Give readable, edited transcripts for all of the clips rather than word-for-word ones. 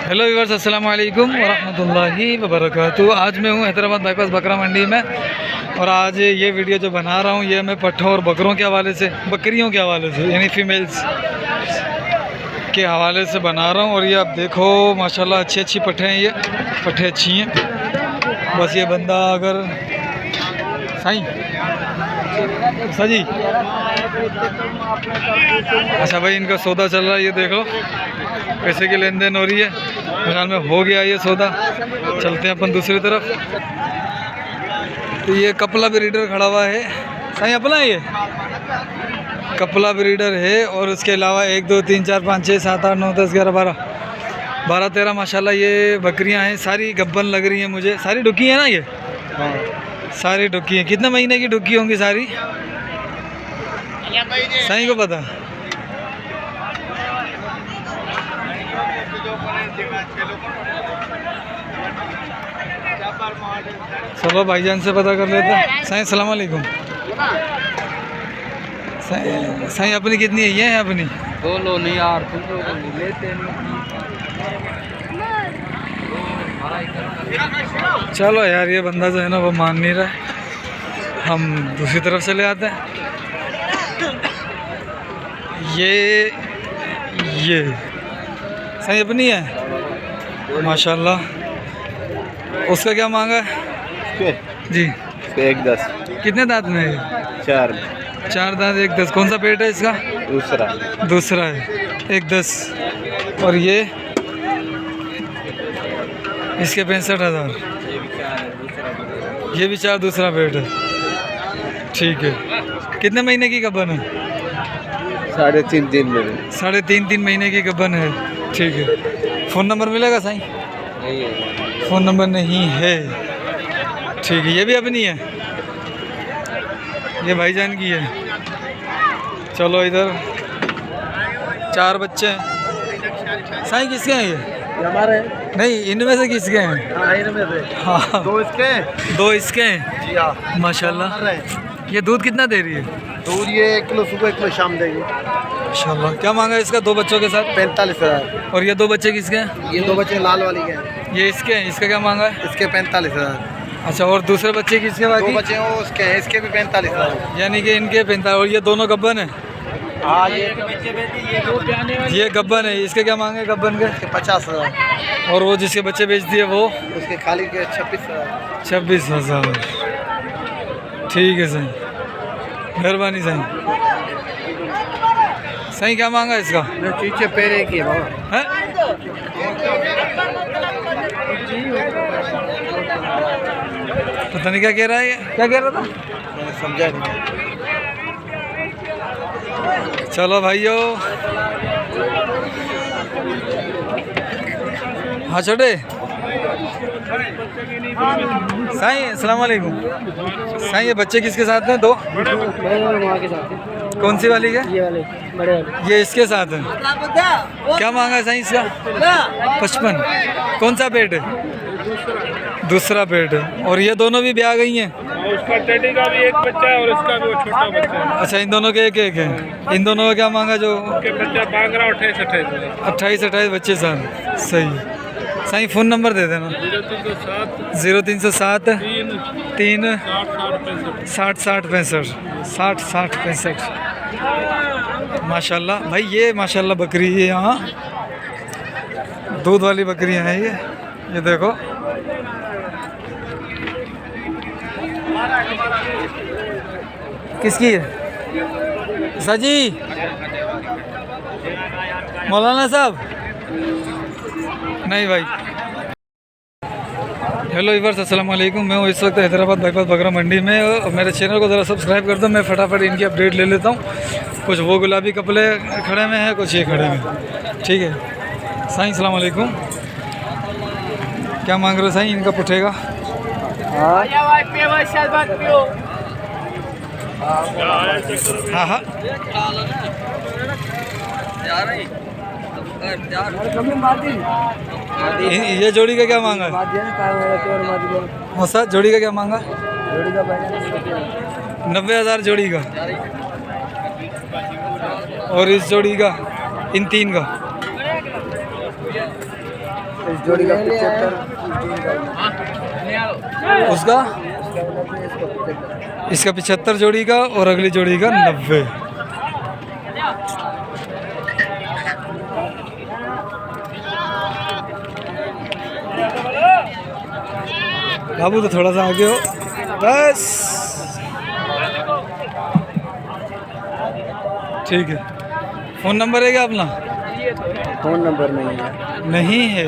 Hello viewers, अस्सलाम वालेकुम वरहमतुल्लाहि वबरकातुहू। आज मैं हूँ हैदराबाद बाईपास बकरा मंडी में और आज ये वीडियो जो बना रहा हूँ ये मैं पट्ठों और बकरों के हवाले से, बकरियों के हवाले से यानी फीमेल्स के हवाले से बना रहा हूँ। और ये आप देखो माशाल्लाह अच्छी अच्छी पट्ठे हैं, ये पट्ठे अच्छी हैं। बस ये बंदा अगर साईं जी, अच्छा भाई इनका सौदा चल रहा है, ये देख लो पैसे की लेन देन हो रही है। ख्याल में हो गया ये सौदा। चलते हैं अपन दूसरी तरफ। तो ये कपला ब्रीडर खड़ा हुआ है, साईं अपना है ये कपला ब्रीडर है। और उसके अलावा 1 2 3 4 5 6 7 8 9 10 11 12 13 माशाल्लाह ये बकरियां हैं। सारी गब्बन लग रही हैं मुझे, सारी डुकी है ना ये? हाँ सारी डुकी हैं। कितने महीने की डुकी होंगी सारी? साईं को पता। चलो भाईजान से पता कर लेते हैं। साईं अस्सलाम वालेकुम। साईं अपनी कितनी है? ये है अपनी? बोलो नहीं यार, तुम लोग लेते नहीं। चलो यार ये बंदा जो है ना वो मान नहीं रहा है, हम दूसरी तरफ से ले आते हैं। ये सही अपनी है माशाल्लाह। उसका क्या मांगा है जी? 1-10। कितने दांत में है? 4 दांत 1-10। कौन सा पेट है इसका? दूसरा है 1-10। और ये इसके 65,000। ये भी 4 दूसरा पेट है, ठीक है। कितने महीने की गब्बन है? 3.5 महीने। 3.5 महीने की गब्बन है, ठीक है। फ़ोन नंबर मिलेगा साईं? फ़ोन नंबर नहीं है, ठीक है। ये भी अपनी है, ये भाईजान की है। चलो इधर 4 बच्चे हैं। साईं किसके हैं ये? हमारे नहीं, इनमें से किसके हैं? हाँ, इनमें से हाँ 2 इसके हैं जी हाँ माशाल्लाह। ये दूध कितना दे रही है? दूध ये 1 किलो सुबह 1 किलो शाम देगी माशाल्लाह। क्या मांगा है इसका 2 बच्चों के साथ? 45,000। और ये 2 बच्चे किसके हैं? ये 2 बच्चे लाल वाली के हैं। ये इसके हैं। इसका क्या मांगा है? इसके 45,000। अच्छा, और दूसरे बच्चे किसके? 2 बाकी बच्चे हैं वो उसके हैं, इसके भी 45,000। यानी कि इनके 45। और ये दोनों गब्बन है? हाँ ये गब्बन है। इसके क्या मांगे गब्बन के? 50,000। और वो जिसके बच्चे बेच दिए वो? उसके खाली के 26,000। 26,000। ठीक है सही, मेहरबानी सही। सही क्या मांगा इसका? चीचे पेरे की है। पता नहीं क्या कह रहा है ये, क्या कह रहा था? मैंने समझा नहीं। चलो भाइयों, हाँ छोटे साईं अस्सलाम वालेकुम। साईं ये बच्चे किसके साथ हैं? 2 के साथ। कौन सी वाली के? ये वाले बड़े वाले। ये इसके साथ है। क्या मांगा है साईं इसका? 55। कौन सा पेट है? दूसरा पेट है। और ये दोनों भी ब्याह गई हैं? उसका टेडी का भी एक बच्चा है और इसका भी वो छोटा बच्चा है। अच्छा, इन दोनों के एक एक है। इन दोनों का क्या मांगा? जो उसके बच्चा मांग रहा 28-28 बच्चे साथ। सही। साईं फ़ोन नंबर दे देना। 0307 3 60 60 65 60 60 65। माशाल्लाह भाई, ये माशाल्लाह बकरी है। यहाँ दूध वाली बकरियाँ हैं ये देखो। किसकी है? साजी मौलाना साहब? नहीं भाई। हेलो व्यूअर्स, अस्सलाम वालेकुम। मैं हूँ इस वक्त हैदराबाद बाईपास बकरा मंडी में। और मेरे चैनल को ज़रा सब्सक्राइब कर दो। मैं फटाफट इनकी अपडेट ले लेता हूँ। कुछ वो गुलाबी कपड़े खड़े में हैं, कुछ ये खड़े में, ठीक है। साईं अस्सलाम वालेकुम। क्या मांग रहे हो साईं इनका पुठेगा? हाँ हाँ ये जोड़ी का क्या मांगा है? जोड़ी का क्या मांगा? 90,000 जोड़ी का। और इस जोड़ी का, इन तीन का इस जोड़ी का 75, उसका इसका 75 जोड़ी का और अगली जोड़ी का 90। बाबू तो थोड़ा सा आगे हो बस, ठीक है। फ़ोन नंबर है क्या अपना? फ़ोन नंबर नहीं है। नहीं है।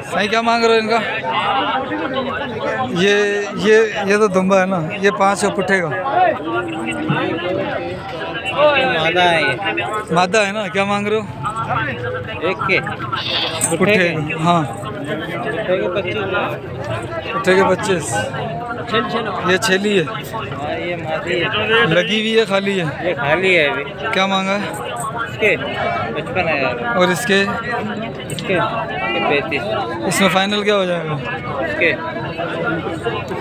सही क्या मांग रहे हो इनका? ये तो दुम्बा है ना, ये 500 पुट्ठे का मादा है ये। मादा है ना, क्या मांग रहे हो? एक के पुट्ठे हाँ, पुट्ठे के 25। ये छेली है, ये मादी है। लगी हुई है खाली है? ये खाली है अभी। क्या मांगा है इसके 55 है यार। और इसके? इसके 35। इसमें फाइनल क्या हो जाएगा? इसके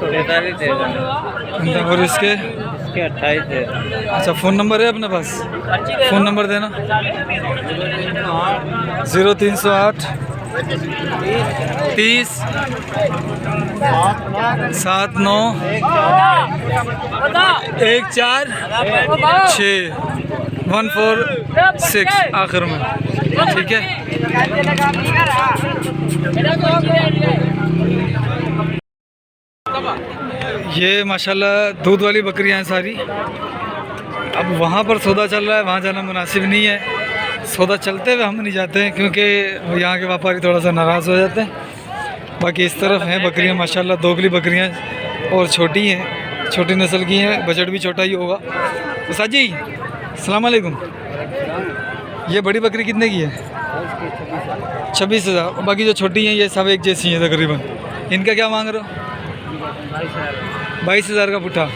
43 दे देना। और इसके? इसके 28 दे देना। अच्छा, फ़ोन नंबर है अपने पास? फ़ोन नंबर देना। 0308 30 79 146 146 आखिर में, ठीक है। ये माशाल्लाह दूध वाली बकरियां हैं सारी। अब वहाँ पर सौदा चल रहा है, वहाँ जाना मुनासिब नहीं है। सौदा चलते हुए हम नहीं जाते हैं क्योंकि यहाँ के व्यापारी थोड़ा सा नाराज़ हो जाते हैं। बाकी इस तरफ हैं बकरियाँ माशाल्लाह, दोगली बकरियाँ और छोटी हैं, छोटी नस्ल की हैं, बजट भी छोटा ही होगा। उस्ताद जी अस्सलाम वालेकुम, ये बड़ी बकरी कितने की है? 26,000। और बाकी जो छोटी हैं ये सब एक जैसी हैं तकरीबन। इनका क्या मांग रहे हो? 22,000 का पुट्ठा।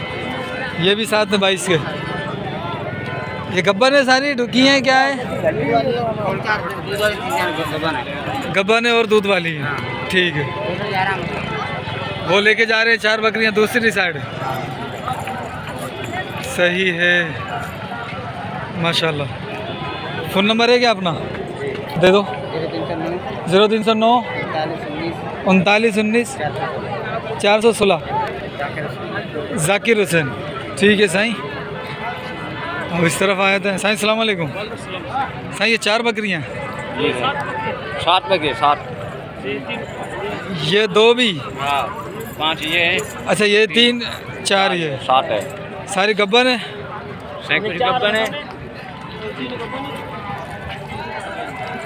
ये भी साथ में 22 के। ये गब्बन है सारी, ढुकी हैं क्या है? गब्बन है और दूध वाली है, ठीक है। वो लेके जा रहे हैं 4 बकरियां दूसरी साइड। सही है माशाल्लाह। फ़ोन नंबर है क्या अपना? दे दो। 0309 39 19 416 जाकिर हुसैन, ठीक है साईं। अब इस तरफ आए थे साईं। अस्सलाम वालेकुम साईं, ये 4 बकरियाँ? 7 बजे 7। ये 2 भी? हाँ 5 ये हैं। अच्छा, ये 3 4 ये 7 है। सारी गब्बन है? कुछ गब्बन है।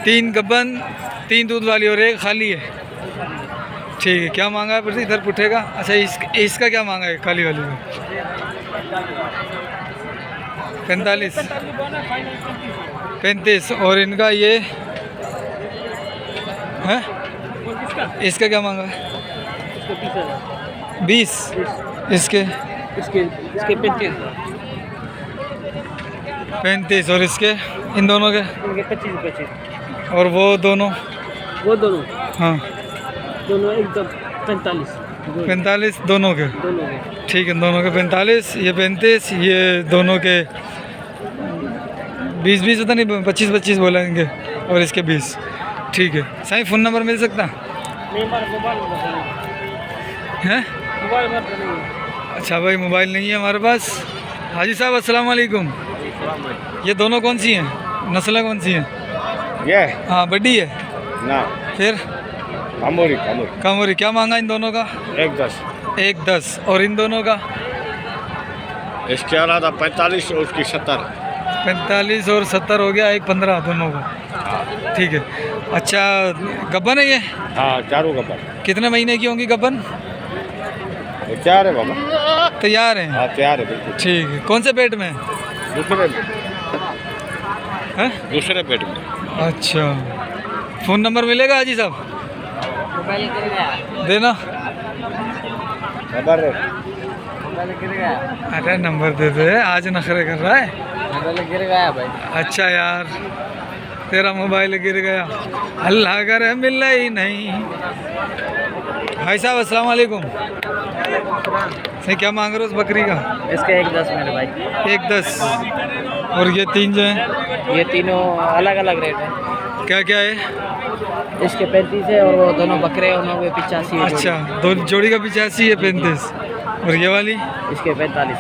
3 गब्बन, 3 दूध वाली और 1 खाली है, ठीक है। क्या मांगा है फिर इधर पुट्ठे का? अच्छा, इसका क्या मांगा है काली वाली का? 45 35। और इनका ये है, इसका क्या मांगा है? 20। इसके? इसके 35। और इसके इन दोनों के? 25। और वो दोनों? वो दोनों हाँ एकदम 45 दोनों के, ठीक है। दोनों के 45, ये 35, ये दोनों के 20 पता नहीं 25 बोलेंगे और इसके 20, ठीक है। साईं फ़ोन नंबर मिल सकता है? अच्छा भाई, मोबाइल नहीं है हमारे पास। हाजी साहब अस्सलाम वालेकुम, ये दोनों कौन सी हैं? नस्लें कौन सी हैं? ये हाँ बड़ी है ना, फिर? कामोरी कामोरी। क्या मांगा इन दोनों का? 110। और इन दोनों का? इसके अलावा 45 और उसकी 70। 45 और 70 हो गया, 115 दोनों का, ठीक है। अच्छा, गब्बन है ये? हाँ, चारों का पर कितने महीने की होंगी गब्बन? तैयार है बाबा, तैयार हैं? हाँ तैयार है बिल्कुल। ठीक है। कौन से पेट में? दूसरे पेट में। अच्छा, फ़ोन नंबर मिलेगा हाजी साहब? देना। खबर है। अरे नंबर दे दे, आज नखरे कर रहा है। गिर गया भाई। अच्छा यार, तेरा मोबाइल गिर गया, अल्लाह करे मिले ही नहीं। भाई साहब अस्सलाम वालेकुम। सही क्या मांग रहे हो उस बकरी का? इसका 1.10 मेरे भाई। 1.10। और ये 3 जो हैं ये तीनों अलग अलग रेट है। क्या क्या है? इसके 35 है और वो दोनों बकरे हैं उन्होंने 85 है। अच्छा, दो जोड़ी का 85 है 35। और ये वाली इसके 45।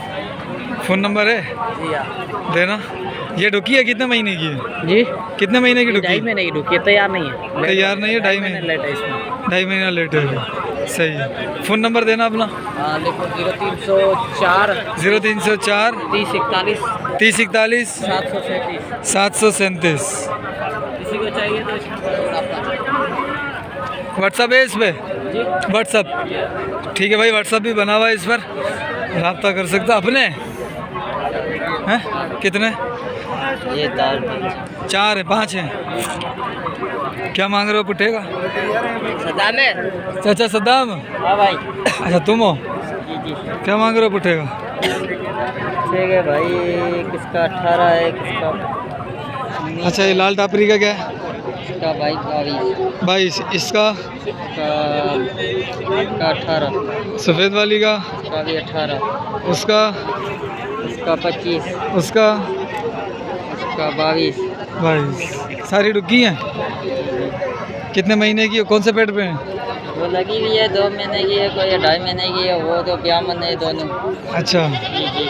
फ़ोन नंबर है जी हाँ। देना। ये डुकी है कितने महीने की है? जी कितने महीने की डुकी? 2.5 महीने की डुकी है, तैयार नहीं है। तैयार नहीं है, 2.5 महीने लेट है इसमें। 2.5 महीना लेट है। सही है। फ़ोन नंबर देना अपना। हाँ लिखो 0304 0304 3041 3041 737। 737। किसी को चाहिए तो व्हाट्सअप है इस पर? जी व्हाट्सअप ठीक है भाई, व्हाट्सअप भी बना हुआ है, इस पर रब्ता कर सकते हो। अपने हैं कितने? ये 4 है 5 हैं। क्या मांग रहे हो पुट्ठे का? सदाम है। चाचा सद्दाम? हाँ भाई। अच्छा तुम हो? जी जी क्या मांग रहे हो पुट्ठे का? ठीक है भाई। किसका 18 है, किसका अच्छा ये लाल टापरी का क्या है? इसका भाई 22। इसका? इसका 18। सफ़ेद वाली का? इसका भी 18। उसका? इसका 25। उसका? इसका 22। 22। सारी डुक्की हैं? कितने महीने की? कौन से पेट पे हैं? वो लगी हुई है 2 महीने की है, कोई 2.5 महीने की है, वो तो ब्यामन है दोनों। अच्छा जी जी।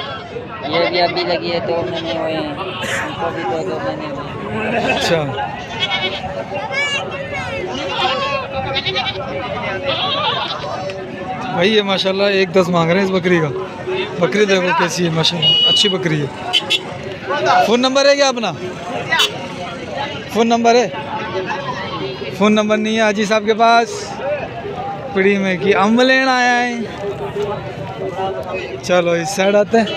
ये भी अभी लगी है 2 महीने हुए हैं, उनको भी 2 महीने हुए हैं। अच्छा। भाई ये माशाल्लाह 1.10 मांग रहे हैं इस बकरी का। बकरी देखो कैसी है माशाल्लाह, अच्छी बकरी है। फ़ोन नंबर है क्या अपना? फ़ोन नंबर है? फ़ोन नंबर नहीं है हाजी साहब के पास। पीड़ी में कि अम्ब लेना आया है। चलो इस साइड आते हैं।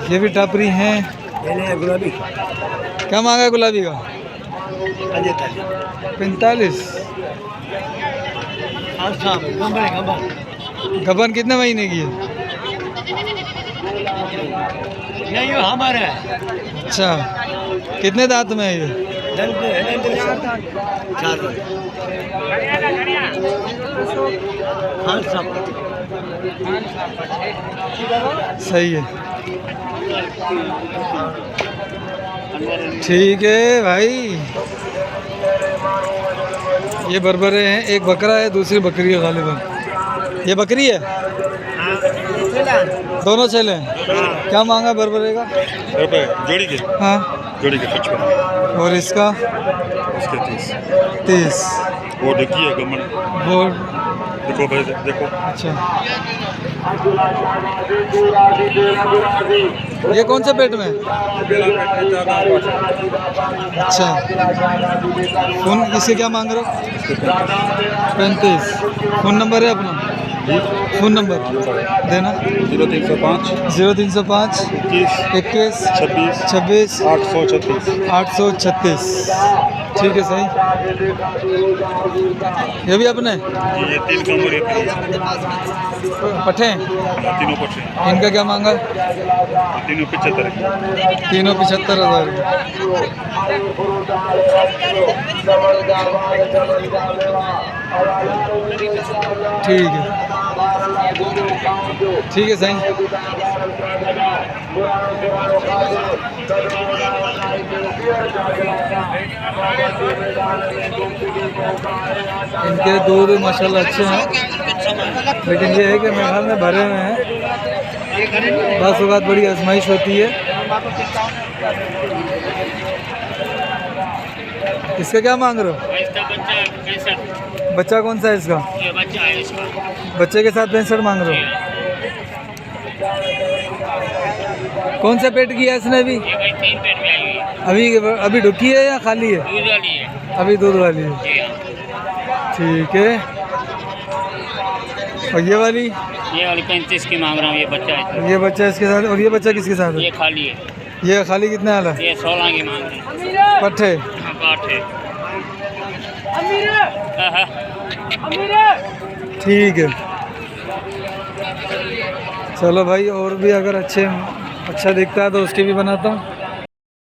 ये भी टापरी हैं। गुलाबी क्या मांगा है गुलाबी का? 45। गबन कितने महीने की है? नहीं वो हमारा है। अच्छा, कितने दांत में है ये? 4 सही है। ठीक है भाई। ये बरबरे हैं, एक बकरा है दूसरी बकरी है गालिबन। ये बकरी है? दोनों चले हैं। क्या मांगा बरबरे का? रुपए जोड़ी के। हाँ जोड़ी के 55। और इसका? इसके 30। 30। वो डुकी है गमन। वो देखो भाई देखो। अच्छा, ये कौन से पेट में? अच्छा, फ़ोन इसके क्या मांग रहे हो? 35। फ़ोन नंबर है अपना? फ़ोन नंबर देना। 0305 0305 21 26 836। 836। ठीक है सही। ये भी अपने? ये 3 कमर है। पठे? तीनों पट्टे। इनका क्या मांगा? तीनों 75। तीनों 75,000। ठीक है ठीक है सही। इनके दूध माशाल्लाह अच्छे हैं, लेकिन ये है कि मेरे ख्याल में भरे हुए हैं। बस वक़्त बड़ी आजमाइश होती है। इसका क्या मांग रहे हो? बच्चा कौन सा है इसका? बच्चे के साथ 65 मांग रहे हो? कौन सा पेट किया इसने अभी? अभी ढुकी है या खाली है? अभी दूध वाली है। ठीक है। और ये वाली? ये वाली 35 की मांग रहा हूँ। ये बच्चा है। ये बच्चा इसके साथ। और ये बच्चा किसके साथ है? ये खाली है। ये खाली कितने वाला है? ये 16 की मांग रहे हैं। पट्टे? हाँ, पाठ है। ठीक है। चलो भाई, और भी अगर अच्छा दिखता है तो उसकी भी बनाता हूँ।